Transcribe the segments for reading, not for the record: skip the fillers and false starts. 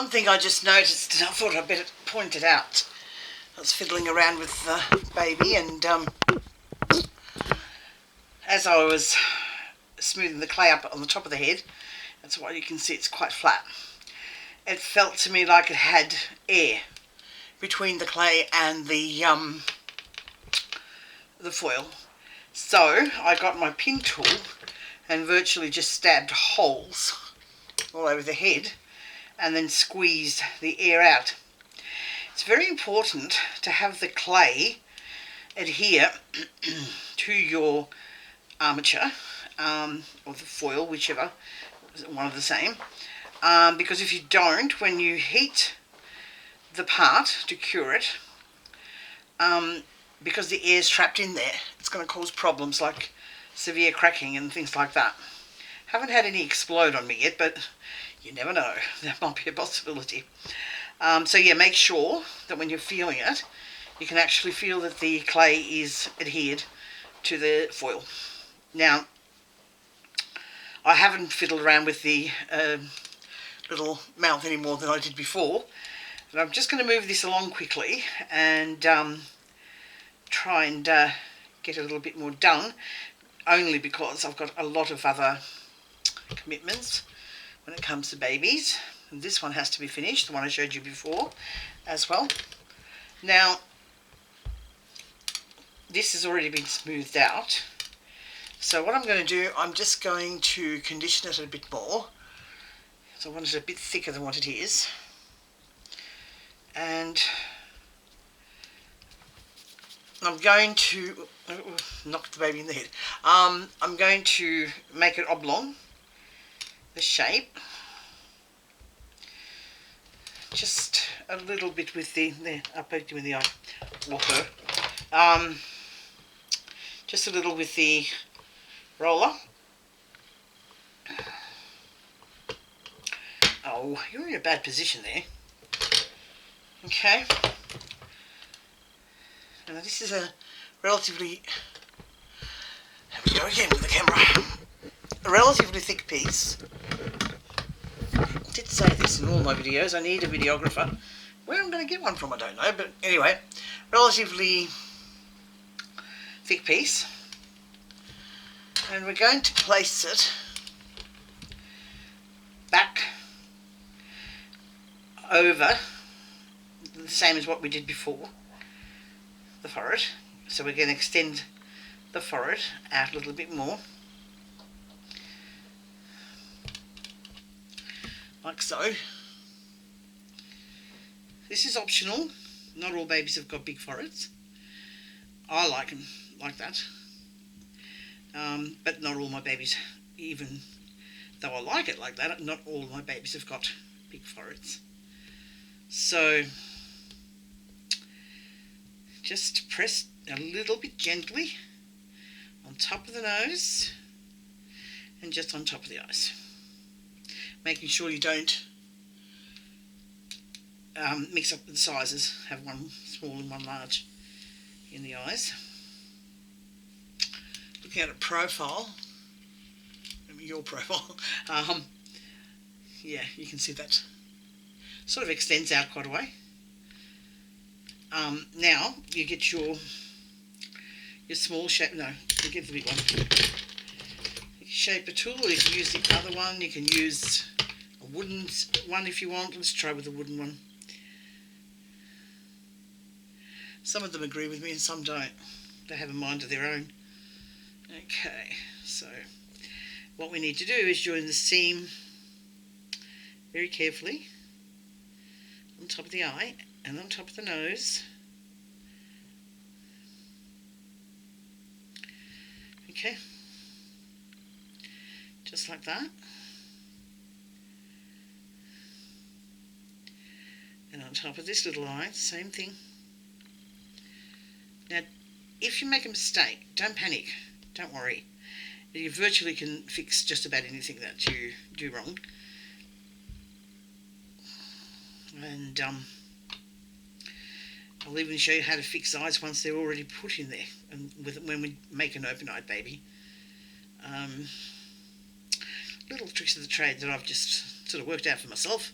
one thing I just noticed, and I thought I'd better point it out. I was fiddling around with the baby, and as I was smoothing the clay up on the top of the head, that's why you can see it's quite flat. It felt to me like it had air between the clay and the foil. So I got my pin tool and virtually just stabbed holes all over the head and then squeezed the air out. It's very important to have the clay adhere to your armature or the foil, whichever, one of the same, because if you don't, when you heat the part to cure it, because the air is trapped in there, it's going to cause problems like severe cracking and things like that. Haven't had any explode on me yet, but you never know. That might be a possibility. So yeah, make sure that when you're feeling it, you can actually feel that the clay is adhered to the foil. Now, I haven't fiddled around with the little mouth any more than I did before, but I'm just going to move this along quickly and try and get a little bit more done, only because I've got a lot of other commitments when it comes to babies. And this one has to be finished, the one I showed you before as well. Now, this has already been smoothed out, so what I'm going to do, I'm just going to condition it a bit more. So I want it a bit thicker than what it is, and I'm going to knock the baby in the head. I'm going to make it oblong, the shape, just a little bit with the, there, I poked you in the eye, or her, just a little with the roller. Oh, you're in a bad position there. Okay. Now this is a relatively, there we go again with the camera, a relatively thick piece. I did say this in all my videos, I need a videographer. Where I'm going to get one from I don't know, but anyway, relatively thick piece. And we're going to place it back over, the same as what we did before, the forehead. So we're going to extend the forehead out a little bit more, like so. This is optional, not all babies have got big foreheads. I like them like that, but not all my babies, even though I like it like that, not all my babies have got big foreheads. So just press a little bit gently on top of the nose and just on top of the eyes, making sure you don't mix up the sizes, have one small and one large in the eyes. Looking at a profile, your profile, yeah, you can see that sort of extends out quite a way. Now you get your small shape, no, you get the big one. You can shape a tool, or you can use the other one, you can use a wooden one if you want. Let's try with the wooden one. Some of them agree with me and some don't. They have a mind of their own. Okay, so what we need to do is join the seam very carefully on top of the eye and on top of the nose. Okay, just like that. And on top of this little eye, same thing. Now, if you make a mistake, don't panic, don't worry. You virtually can fix just about anything that you do wrong. And I'll even show you how to fix eyes once they're already put in there, and when we make an open-eyed baby. Little tricks of the trade that I've just sort of worked out for myself.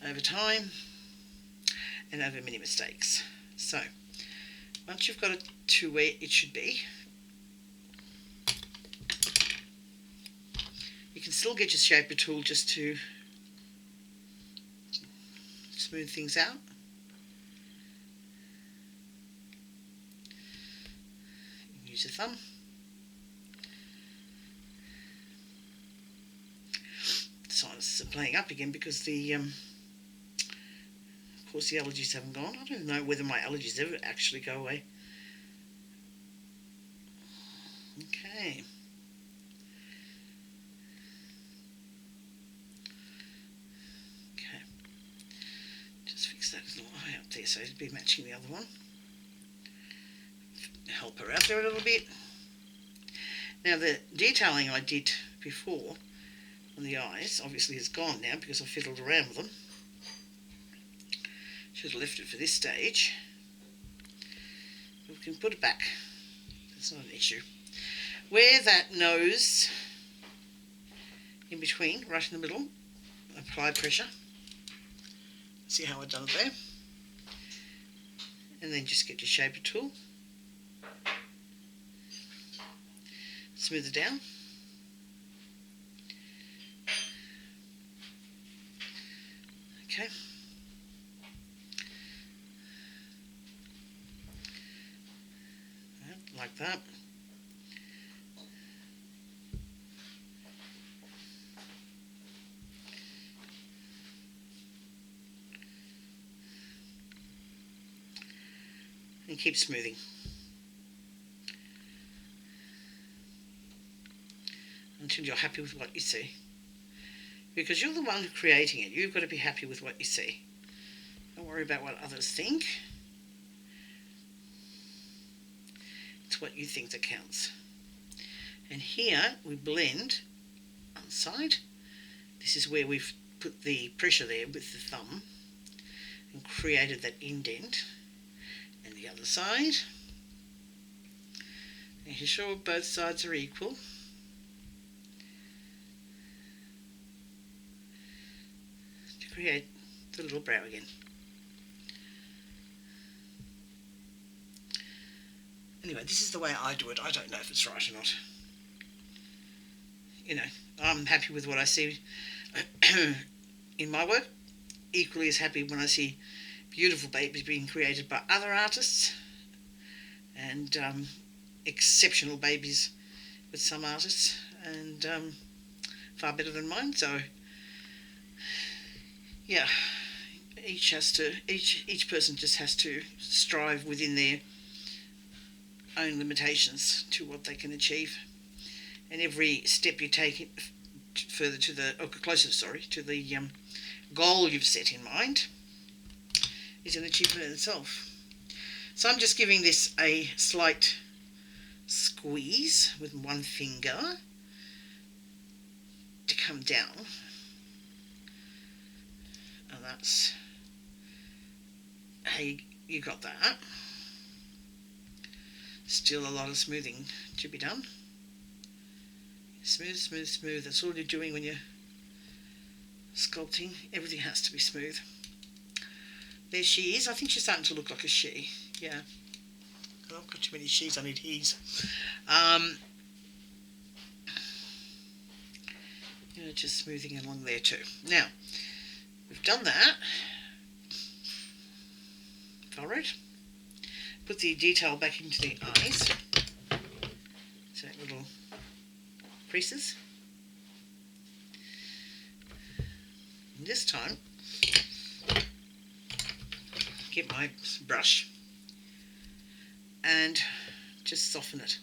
over time and over many mistakes. So once you've got it to where it should be, you can still get your shaper tool just to smooth things out. Use your thumb. Sinuses are playing up again because of course the allergies haven't gone. I don't know whether my allergies ever actually go away. Okay. Just fix that little eye up there so it'd be matching the other one. Help her out there a little bit. Now the detailing I did before on the eyes obviously is gone now because I fiddled around with them. Should have left it for this stage. We can put it back. That's not an issue. Where that nose in between, right in the middle, apply pressure. See how I've done it there? And then just get your shaper tool. Smooth it down. Okay. Like that. And keep smoothing. Until you're happy with what you see. Because you're the one creating it. You've got to be happy with what you see. Don't worry about what others think. It's what you think that counts. And here we blend on the side. This is where we've put the pressure there with the thumb and created that indent. And the other side. Making sure both sides are equal. To create the little brow again. Anyway, this is the way I do it. I don't know if it's right or not. You know, I'm happy with what I see in my work. Equally as happy when I see beautiful babies being created by other artists and exceptional babies with some artists, and far better than mine. So yeah, each person just has to strive within their own limitations to what they can achieve, and every step you take further to the to the goal you've set in mind is an achievement in itself. So I'm just giving this a slight squeeze with one finger to come down, and that's how you got that. Still a lot of smoothing to be done. Smooth, smooth, smooth. That's all you're doing when you're sculpting. Everything has to be smooth. There she is. I think she's starting to look like a she. Yeah. I've got too many she's, I need he's. Just smoothing along there too. Now, we've done that. Followed. Put the detail back into the eyes. So little creases. And this time, get my brush and just soften it.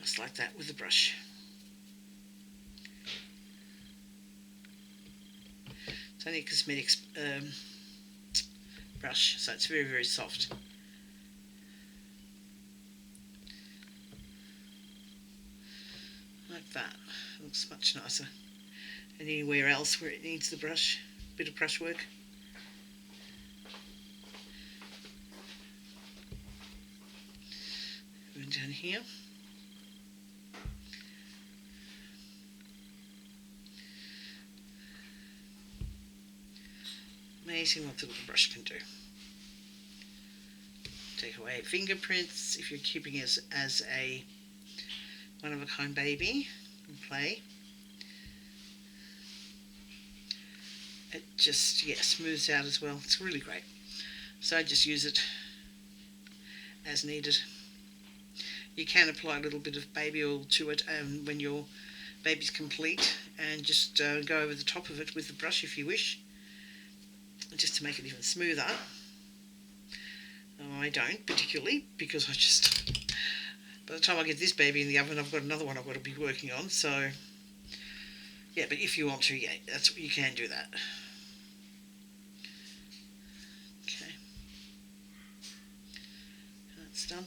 Just like that with the brush. It's only a cosmetics brush, so it's very, very soft. Like that. Looks much nicer. And anywhere else where it needs the brush, bit of brush work. Going down here. Amazing what the little brush can do. Take away fingerprints if you're keeping it as a one-of-a-kind baby and play. It just, smooths out as well. It's really great. So I just use it as needed. You can apply a little bit of baby oil to it when your baby's complete, and just go over the top of it with the brush if you wish, just to make it even smoother. I don't particularly, because by the time I get this baby in the oven, I've got another one I've got to be working on. So yeah, but if you want to, that's what you can do that. Okay, that's done.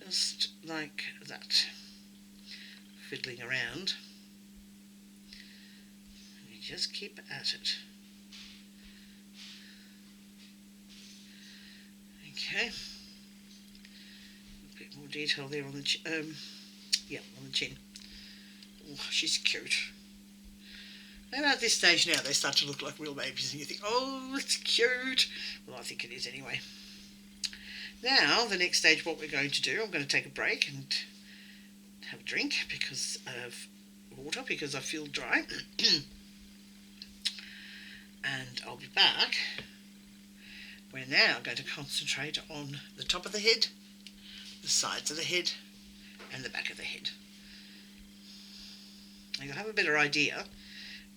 Just like that, fiddling around. You just keep at it. Okay. A bit more detail there on the on the chin. Oh, she's cute. And at this stage now, they start to look like real babies, and you think, oh, it's cute. Well, I think it is anyway. Now, the next stage, what we're going to do, I'm going to take a break and have a drink because of water, because I feel dry. And I'll be back. We're now going to concentrate on the top of the head, the sides of the head, and the back of the head. And you'll have a better idea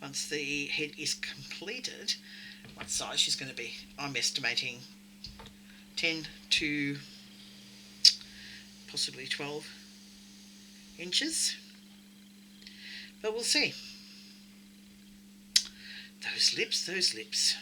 once the head is completed what size she's going to be. I'm estimating 10 to possibly 12 inches, but we'll see. Those lips.